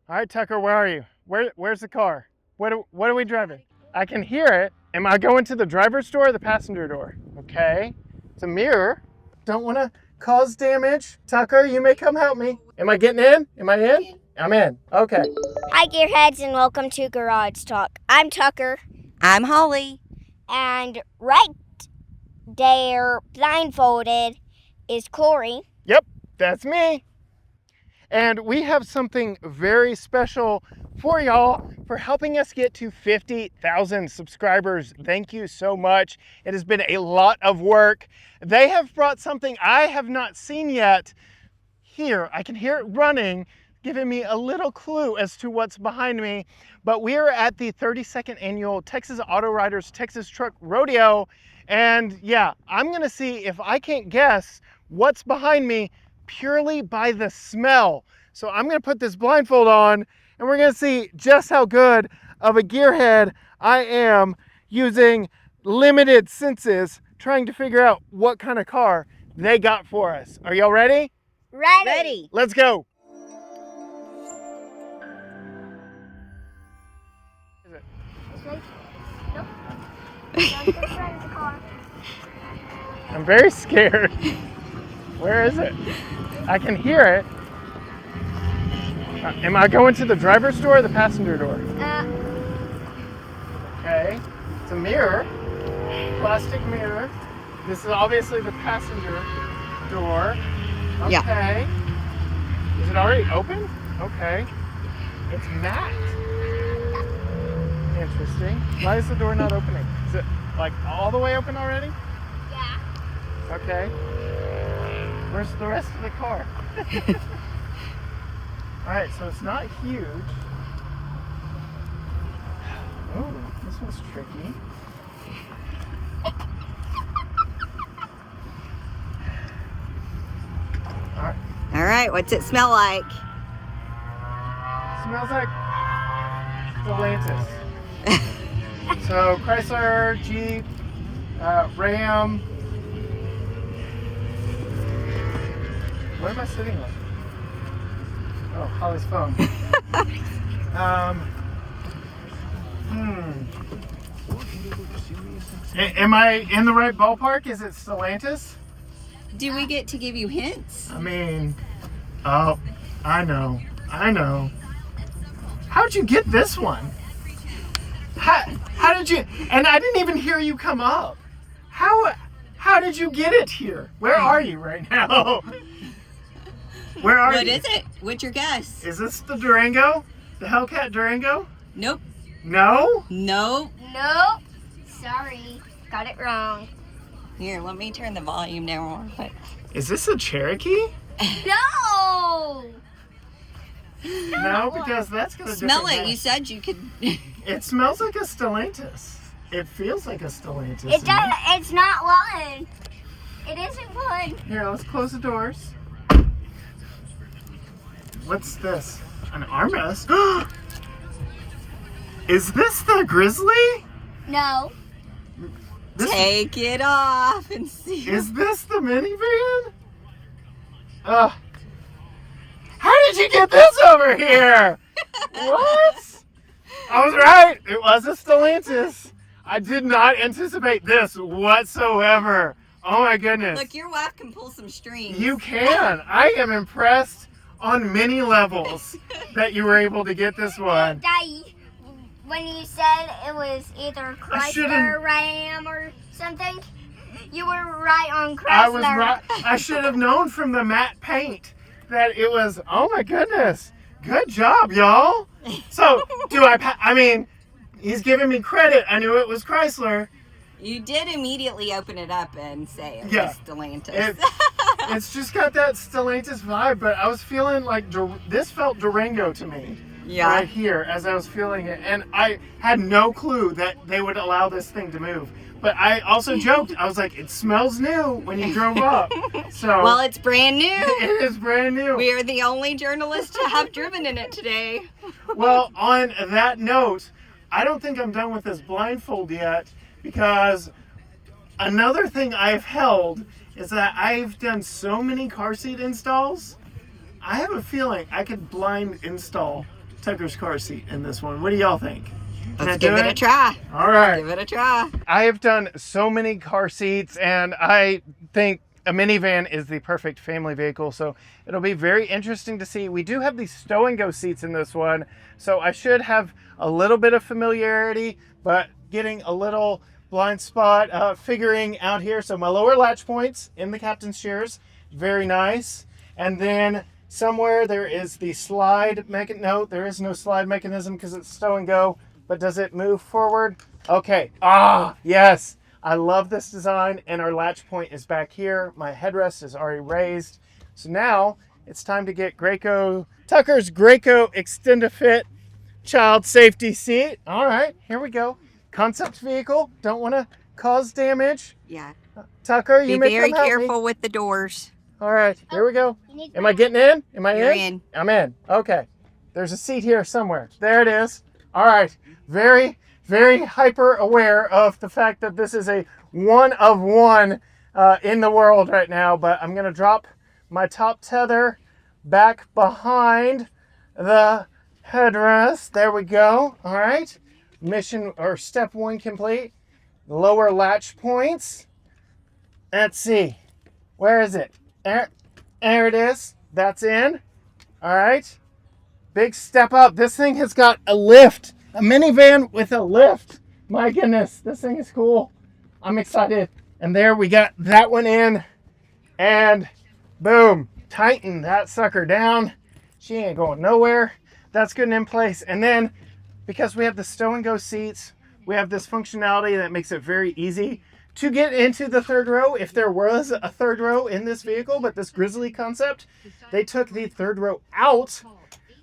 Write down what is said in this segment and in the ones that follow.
All right, Tucker, where are you? Where's the car? What are we driving? I can hear it. Am I going to the driver's door or the passenger door? Okay. It's a mirror. Don't want to cause damage. Tucker, you may come help me. Am I getting in? Am I in? I'm in. Okay. Hi, Gearheads, and welcome to Garage Talk. I'm Tucker. I'm Holly. And right there, blindfolded, is Corey. Yep, that's me. And we have something very special for y'all for helping us get to 50,000 subscribers. Thank you so much. It has been a lot of work. They have brought something I have not seen yet. Here, I can hear it running, giving me a little clue as to what's behind me. But we are at the 32nd annual Texas Auto Riders Texas Truck Rodeo. And yeah, I'm gonna see if I can't guess what's behind me purely by the smell. So I'm gonna put this blindfold on and we're gonna see just how good of a gearhead I am using limited senses trying to figure out what kind of car they got for us. Are y'all ready? Ready. Let's go. Is it? Nope. I'm very scared. Where is it? I can hear it. Am I going to the driver's door or the passenger door? Okay. It's a mirror. Plastic mirror. This is obviously the passenger door. Okay. Yeah. Is it already open? Okay. It's matte. Interesting. Why is the door not opening? Is it like all the way open already? Yeah. Okay. Where's the rest of the car? All right, so it's not huge. Oh, this one's tricky. All right. All right, what's it smell like? Smells like Stellantis. So Chrysler, Jeep, Ram. What am I sitting on? Oh, Holly's phone. Am I in the right ballpark? Is it Stellantis? Do we get to give you hints? I mean, oh, I know. How'd you get this one? How did you? And I didn't even hear you come up. How did you get it here? Where are you right now? Where are you? What is it? What's your guess? Is this the Durango? The Hellcat Durango? Nope. No? Nope. Nope. Sorry. Got it wrong. Here, let me turn the volume down real quick. Is this a Cherokee? No! No, because that's gonna Smell it. You said you could. It smells like a Stellantis. It feels like a Stellantis. It does. It's not fun. It isn't fun. Here, let's close the doors. What's this? An armrest? Is this the Grizzly? No. Take it off and see. Is this the minivan? How did you get this over here? What? I was right. It was a Stellantis. I did not anticipate this whatsoever. Oh my goodness. Look, your wife can pull some strings. You can. I am impressed on many levels that you were able to get this one. Daddy, when you said it was either Chrysler, Ram, or something, you were right on Chrysler. I was right. I should have known from the matte paint that it was. Oh my goodness. Good job, y'all. So, I mean, he's giving me credit. I knew it was Chrysler. You did immediately open it up and say it was Stellantis. It's just got that Stellantis vibe, but I was feeling like this felt Durango to me. Yeah. Right here as I was feeling it. And I had no clue that they would allow this thing to move. But I also joked, I was like, it smells new when you drove up. So well, it's brand new. It is brand new. We are the only journalists to have driven in it today. Well, on that note, I don't think I'm done with this blindfold yet, because another thing I've held is that I've done so many car seat installs. I have a feeling I could blind install Tucker's car seat in this one. What do y'all think? Let's give it a try. All right. Give it a try. I have done so many car seats, and I think a minivan is the perfect family vehicle, so it'll be very interesting to see. We do have these stow and go seats in this one, so I should have a little bit of familiarity, but getting a little blind spot figuring out here. So my lower latch points in the captain's chairs, very nice. And then somewhere there is the slide mechanism. No, there is no slide mechanism because it's stow and go, but does it move forward? Okay, yes. I love this design, and our latch point is back here. My headrest is already raised. So now it's time to get Tucker's Graco Extend-A-Fit child safety seat. All right, here we go. Concept vehicle. Don't want to cause damage. Yeah. Tucker, you may be very come help careful me. with the doors. All right, here we go. Am I getting in? Am I You're in? in. I'm in. Okay. There's a seat here somewhere. There it is. All right. Very, very hyper aware of the fact that this is a one of one in the world right now, but I'm going to drop my top tether back behind the headrest. There we go. All right. Mission or step one complete. Lower latch points. Let's see. Where is it? There it is. That's in. All right. Big step up. This thing has got a lift. A minivan with a lift. My goodness. This thing is cool. I'm excited. And there we got that one in. And boom. Tighten that sucker down. She ain't going nowhere. That's good and in place. And then because we have the stow and go seats, we have this functionality that makes it very easy to get into the third row. If there was a third row in this vehicle, but this Grizzly concept, they took the third row out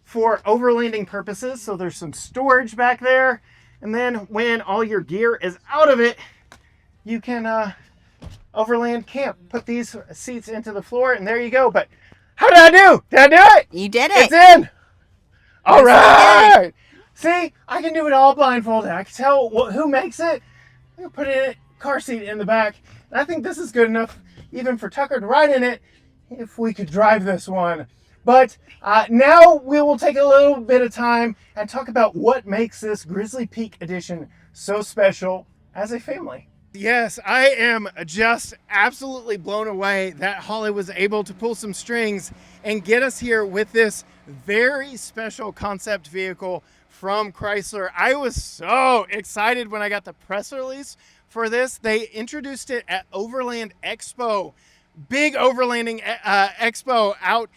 for overlanding purposes. So there's some storage back there. And then when all your gear is out of it, you can overland camp. Put these seats into the floor and there you go. But how did I do? Did I do it? You did it. It's in. All right. See, I can do it all blindfolded. I can tell who makes it. I'm gonna put it car seat in the back. And I think this is good enough even for Tucker to ride in it if we could drive this one. But now we will take a little bit of time and talk about what makes this Grizzly Peak edition so special as a family. Yes, I am just absolutely blown away that Holly was able to pull some strings and get us here with this very special concept vehicle from Chrysler. I was so excited when I got the press release for this. They introduced it at Overland Expo, big overlanding expo out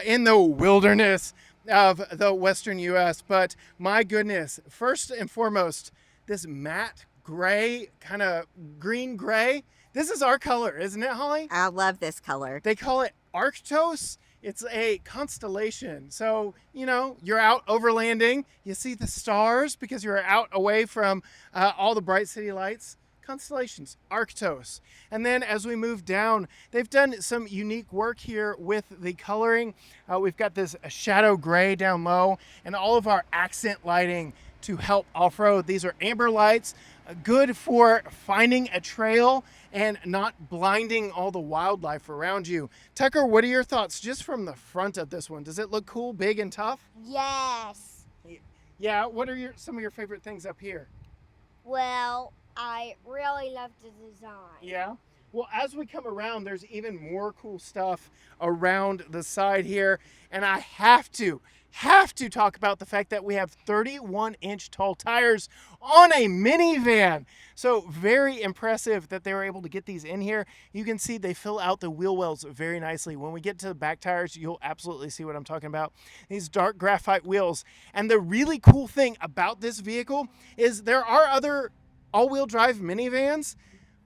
in the wilderness of the Western US. But my goodness, first and foremost, this matte gray, kind of green gray. This is our color, isn't it, Holly? I love this color. They call it Arktos. It's a constellation. So, you know, you're out overlanding. You see the stars because you're out away from all the bright city lights. Constellations, Arktos. And then as we move down, they've done some unique work here with the coloring. We've got this shadow gray down low and all of our accent lighting to help off-road. These are amber lights, good for finding a trail and not blinding all the wildlife around you. Tucker, what are your thoughts just from the front of this one? Does it look cool, big and tough? Yes. Yeah, what are some of your favorite things up here? Well, I really love the design. Yeah. Well, as we come around, there's even more cool stuff around the side here. And I have to talk about the fact that we have 31-inch tall tires on a minivan. So very impressive that they were able to get these in here. You can see they fill out the wheel wells very nicely. When we get to the back tires, you'll absolutely see what I'm talking about. These dark graphite wheels. And the really cool thing about this vehicle is there are other all-wheel drive minivans,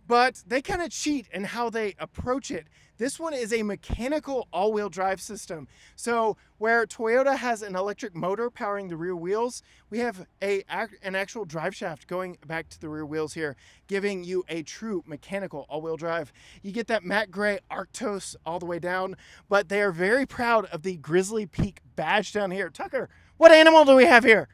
but they kind of cheat in how they approach it. This one is a mechanical all-wheel drive system. So where Toyota has an electric motor powering the rear wheels, we have an actual drive shaft going back to the rear wheels here, giving you a true mechanical all-wheel drive. You get that matte gray Arktos all the way down, but they are very proud of the Grizzly Peak badge down here. Tucker, what animal do we have here?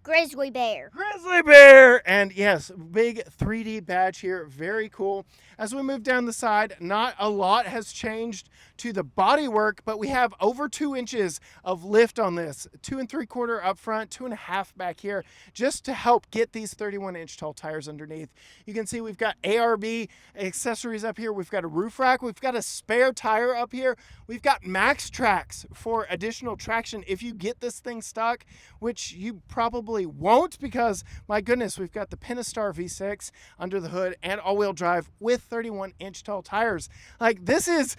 Grizzly bear. Grizzly bear! And yes, big 3D badge here. Very cool. As we move down the side, not a lot has changed to the bodywork, but we have over 2 inches of lift on this. 2 3/4 up front, 2.5 back here, just to help get these 31-inch tall tires underneath. You can see we've got ARB accessories up here. We've got a roof rack. We've got a spare tire up here. We've got max tracks for additional traction if you get this thing stuck, which you probably won't because, my goodness, we've got the Pentastar V6 under the hood and all-wheel drive with 31-inch tall tires. Like, this is...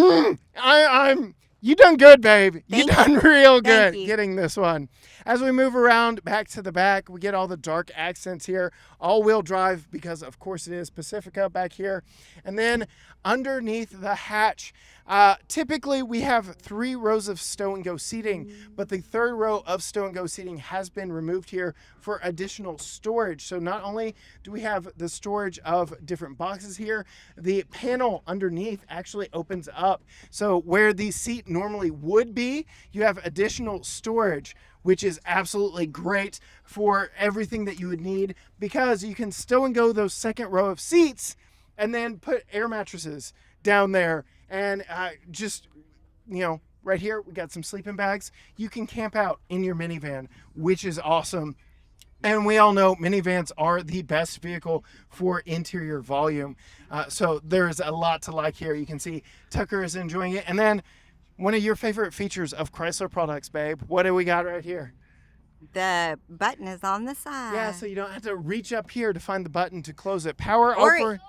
You done good, babe. You done real good getting this one. As we move around back to the back, we get all the dark accents here. All-wheel drive, because of course it is Pacifica back here. And then underneath the hatch, typically we have 3 rows of stow and go seating, but the 3rd row of stow and go seating has been removed here for additional storage. So not only do we have the storage of different boxes here, the panel underneath actually opens up. So where the seat normally would be, you have additional storage, which is absolutely great for everything that you would need, because you can stow and go those 2nd row of seats and then put air mattresses down there. And just, you know, right here, we got some sleeping bags. You can camp out in your minivan, which is awesome. And we all know minivans are the best vehicle for interior volume. So there's a lot to like here. You can see Tucker is enjoying it. And then one of your favorite features of Chrysler products, babe, what do we got right here? The button is on the side. Yeah, so you don't have to reach up here to find the button to close it. Power over.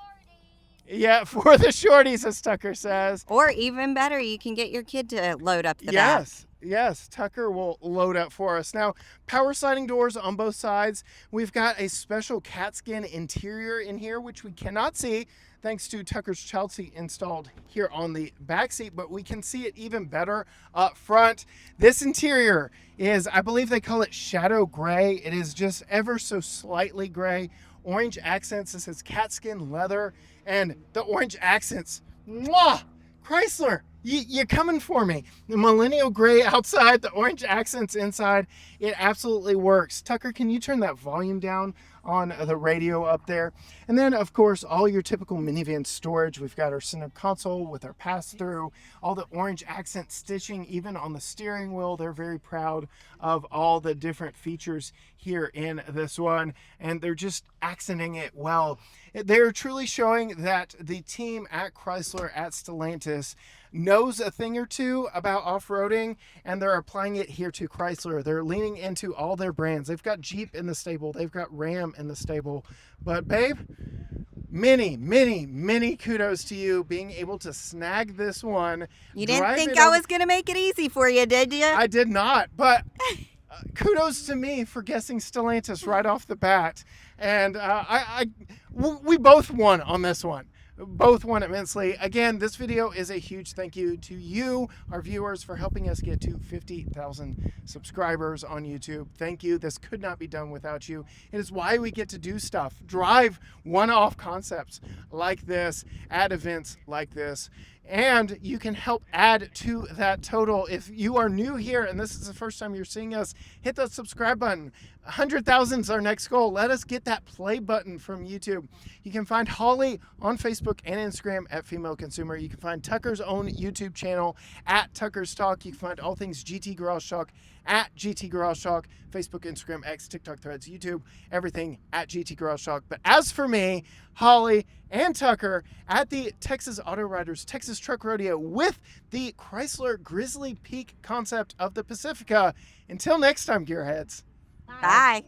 Yeah, for the shorties, as Tucker says. Or even better, you can get your kid to load up the back. Yes, Tucker will load up for us. Now, power sliding doors on both sides. We've got a special Katzkin interior in here, which we cannot see thanks to Tucker's child seat installed here on the back seat, but we can see it even better up front. This interior is, I believe they call it shadow gray. It is just ever so slightly gray. Orange accents. This is Katzkin leather, and the orange accents. Mwah! Chrysler, you're coming for me. The millennial gray outside, the orange accents inside. It absolutely works. Tucker, can you turn that volume down on the radio up there? And then, of course, all your typical minivan storage. We've got our center console with our pass-through, all the orange accent stitching, even on the steering wheel. They're very proud of all the different features here in this one, and they're just accenting it well. They're truly showing that the team at Chrysler, at Stellantis, knows a thing or two about off-roading, and they're applying it here to Chrysler. They're leaning into all their brands. They've got Jeep in the stable. They've got Ram in the stable. But babe, many kudos to you being able to snag this one. You didn't think I was going to make it easy for you, did you? I did not, but kudos to me for guessing Stellantis right off the bat. And we both won on this one. Both won immensely. Again, this video is a huge thank you to you, our viewers, for helping us get to 50,000 subscribers on YouTube. Thank you. This could not be done without you. It is why we get to do stuff, drive one-off concepts like this, at events like this, and you can help add to that total. If you are new here and this is the first time you're seeing us, hit that subscribe button. 100,000 is our next goal. Let us get that play button from YouTube. You can find Holly on Facebook and Instagram at Female Consumer. You can find Tucker's own YouTube channel at Tucker's Talk. You can find all things GT Garage Talk at GT Garage Talk, Facebook, Instagram, X, TikTok, Threads, YouTube, everything at GT Garage Talk. But as for me, Holly, and Tucker at the Texas Auto Riders Texas Truck Rodeo with the Chrysler Grizzly Peak concept of the Pacifica. Until next time, gearheads. Bye.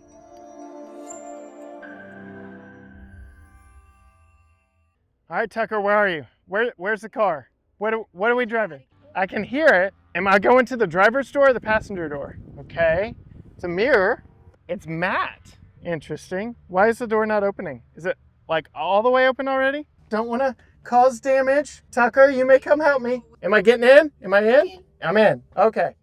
All right, Tucker, where are you? Where's the car? What are we driving? I can hear it. Am I going to the driver's door or the passenger door? Okay. It's a mirror. It's matte. Interesting. Why is the door not opening? Is it like all the way open already? Don't want to cause damage. Tucker, you may come help me. Am I getting in? Am I in? I'm in. Okay.